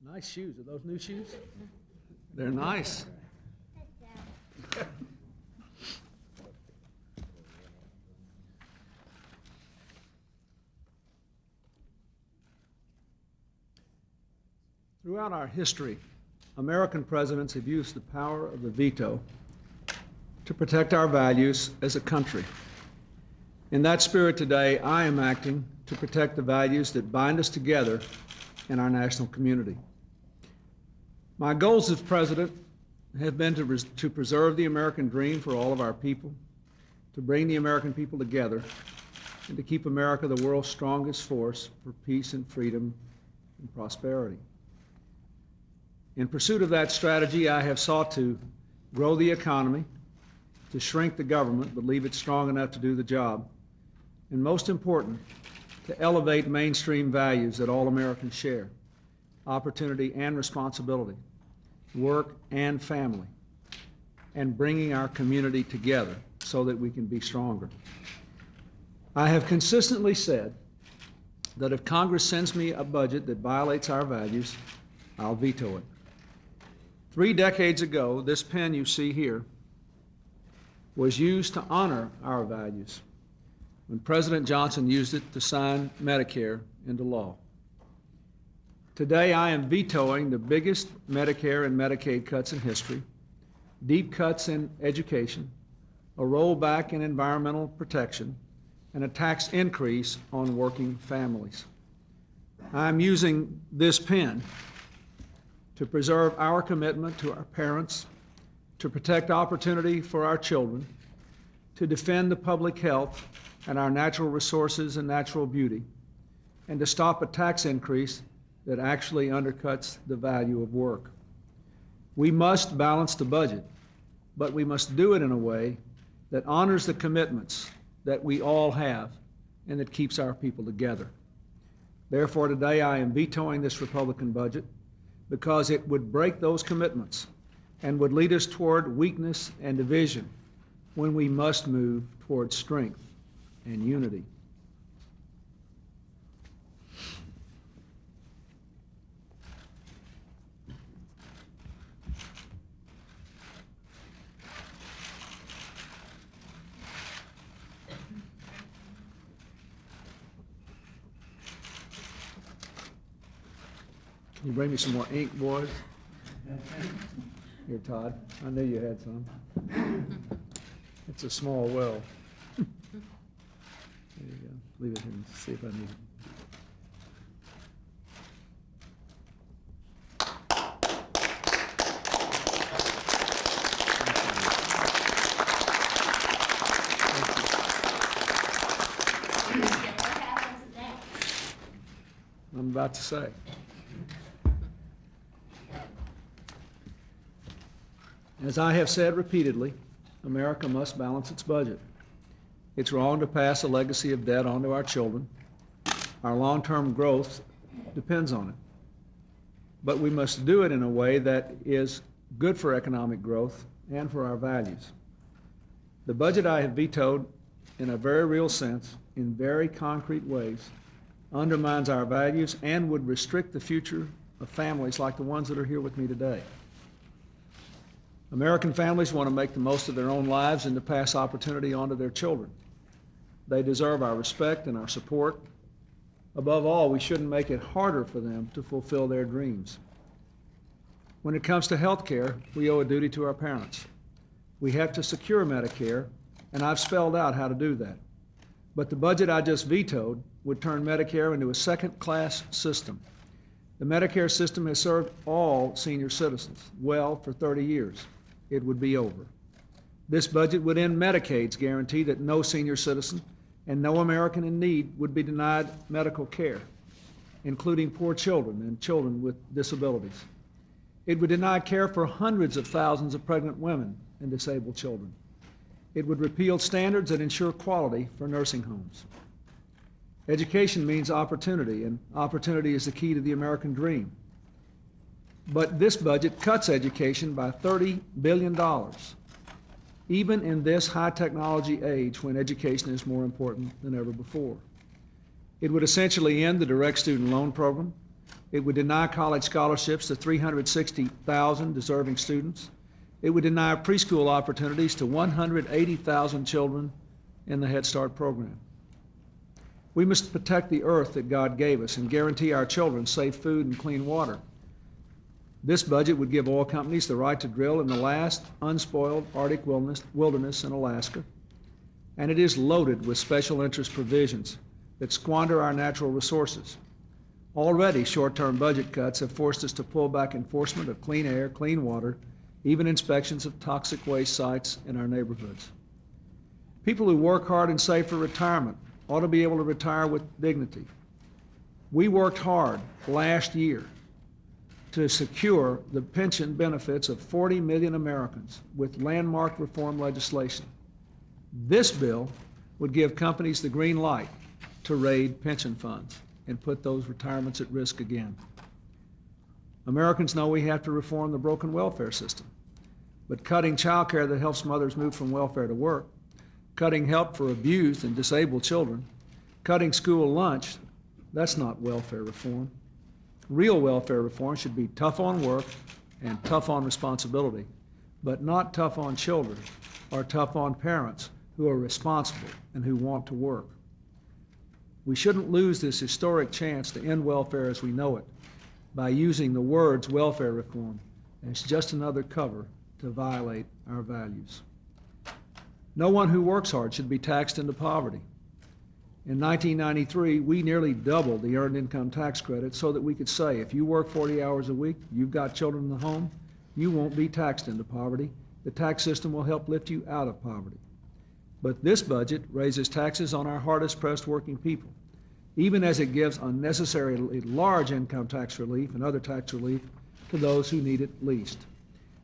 Nice shoes. Are those new shoes? They're nice. Throughout our history, American presidents have used the power of the veto to protect our values as a country. In that spirit today, I am acting to protect the values that bind us together in our national community. My goals as president have been to preserve the American dream for all of our people, to bring the American people together, and to keep America the world's strongest force for peace and freedom and prosperity. In pursuit of that strategy, I have sought to grow the economy, to shrink the government but leave it strong enough to do the job, and most important, to elevate mainstream values that all Americans share: opportunity and responsibility, work and family, and bringing our community together so that we can be stronger. I have consistently said that if Congress sends me a budget that violates our values, I'll veto it. 3 decades ago, this pen you see here was used to honor our values when President Johnson used it to sign Medicare into law. Today, I am vetoing the biggest Medicare and Medicaid cuts in history, deep cuts in education, a rollback in environmental protection, and a tax increase on working families. I'm using this pen to preserve our commitment to our parents, to protect opportunity for our children, to defend the public health and our natural resources and natural beauty, and to stop a tax increase that actually undercuts the value of work. We must balance the budget, but we must do it in a way that honors the commitments that we all have and that keeps our people together. Therefore, today I am vetoing this Republican budget because it would break those commitments and would lead us toward weakness and division when we must move toward strength and unity. Can you bring me some more ink, boys? Here, Todd. I knew you had some. It's a small well. There you go. Leave it here and see if I need it. I'm about to say. As I have said repeatedly, America must balance its budget. It's wrong to pass a legacy of debt on to our children. Our long-term growth depends on it. But we must do it in a way that is good for economic growth and for our values. The budget I have vetoed, in a very real sense, in very concrete ways, undermines our values and would restrict the future of families like the ones that are here with me today. American families want to make the most of their own lives and to pass opportunity on to their children. They deserve our respect and our support. Above all, we shouldn't make it harder for them to fulfill their dreams. When it comes to health care, we owe a duty to our parents. We have to secure Medicare, and I've spelled out how to do that. But the budget I just vetoed would turn Medicare into a second-class system. The Medicare system has served all senior citizens well for 30 years. It would be over. This budget would end Medicaid's guarantee that no senior citizen and no American in need would be denied medical care, including poor children and children with disabilities. It would deny care for hundreds of thousands of pregnant women and disabled children. It would repeal standards that ensure quality for nursing homes. Education means opportunity, and opportunity is the key to the American dream. But this budget cuts education by $30 billion, even in this high technology age when education is more important than ever before. It would essentially end the direct student loan program. It would deny college scholarships to 360,000 deserving students. It would deny preschool opportunities to 180,000 children in the Head Start program. We must protect the earth that God gave us and guarantee our children safe food and clean water. This budget would give oil companies the right to drill in the last unspoiled Arctic wilderness in Alaska, and it is loaded with special interest provisions that squander our natural resources. Already, short-term budget cuts have forced us to pull back enforcement of clean air, clean water, even inspections of toxic waste sites in our neighborhoods. People who work hard and save for retirement ought to be able to retire with dignity. We worked hard last year to secure the pension benefits of 40 million Americans with landmark reform legislation. This bill would give companies the green light to raid pension funds and put those retirements at risk again. Americans know we have to reform the broken welfare system, but cutting child care that helps mothers move from welfare to work, cutting help for abused and disabled children, cutting school lunch, that's not welfare reform. Real welfare reform should be tough on work and tough on responsibility, but not tough on children or tough on parents who are responsible and who want to work. We shouldn't lose this historic chance to end welfare as we know it by using the words welfare reform as just another cover to violate our values. No one who works hard should be taxed into poverty. In 1993, we nearly doubled the earned income tax credit so that we could say, if you work 40 hours a week, you've got children in the home, you won't be taxed into poverty. The tax system will help lift you out of poverty. But this budget raises taxes on our hardest pressed working people, even as it gives unnecessarily large income tax relief and other tax relief to those who need it least.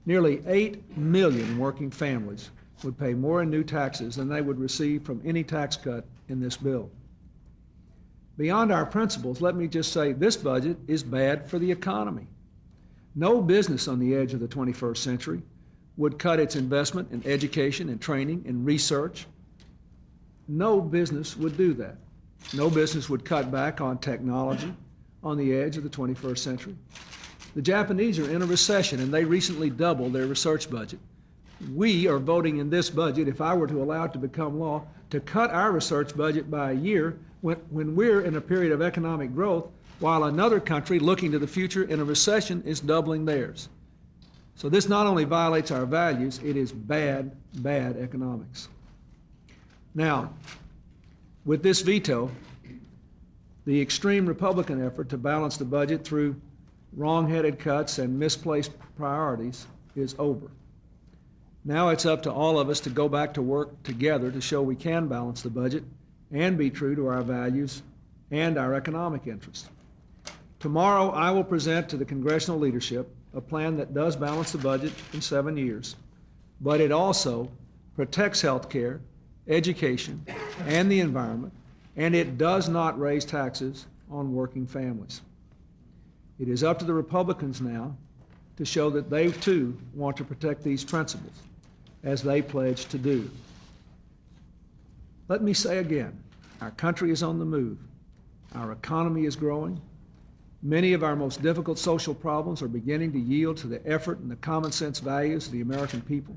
Nearly 8 million working families would pay more in new taxes than they would receive from any tax cut in this bill. Beyond our principles, let me just say this budget is bad for the economy. No business on the edge of the 21st century would cut its investment in education and training and research. No business would do that. No business would cut back on technology on the edge of the 21st century. The Japanese are in a recession and they recently doubled their research budget. We are voting in this budget, if I were to allow it to become law, to cut our research budget by a year when we're in a period of economic growth, while another country looking to the future in a recession is doubling theirs. So this not only violates our values, it is bad, bad economics. Now, with this veto, the extreme Republican effort to balance the budget through wrong-headed cuts and misplaced priorities is over. Now it's up to all of us to go back to work together to show we can balance the budget and be true to our values and our economic interests. Tomorrow, I will present to the congressional leadership a plan that does balance the budget in 7 years, but it also protects health care, education, and the environment, and it does not raise taxes on working families. It is up to the Republicans now to show that they too want to protect these principles, as they pledged to do. Let me say again, our country is on the move. Our economy is growing. Many of our most difficult social problems are beginning to yield to the effort and the common sense values of the American people.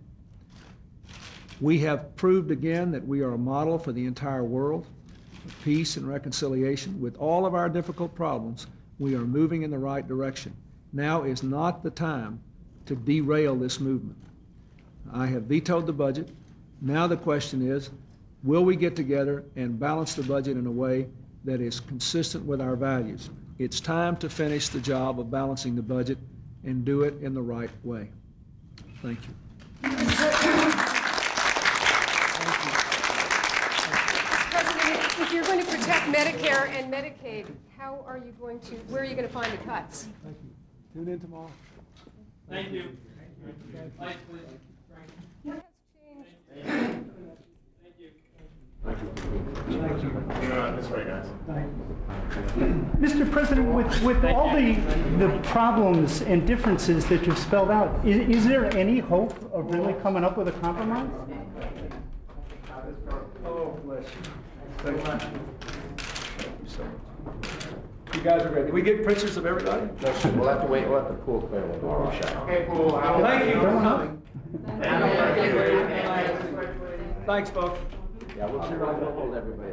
We have proved again that we are a model for the entire world of peace and reconciliation. With all of our difficult problems, we are moving in the right direction. Now is not the time to derail this movement. I have vetoed the budget. Now the question is, will we get together and balance the budget in a way that is consistent with our values? It's time to finish the job of balancing the budget and do it in the right way. Thank you. President, if you're going to protect Medicare and Medicaid, where are you going to find the cuts? Thank you. Tune in tomorrow. Thank you. Lights, please. What has changed? Thank you. Thank you. This way, guys. Mr. President, with all the problems and differences that you've spelled out, is there any hope of really coming up with a compromise? Oh, bless you. Thank you. You guys are ready. Did we get pictures of everybody? No, sir, we'll have to wait, we'll have the pool clear when we're shot. Okay, cool. Thank you for coming. Thank Thanks, folks. Yeah, we'll hold everybody.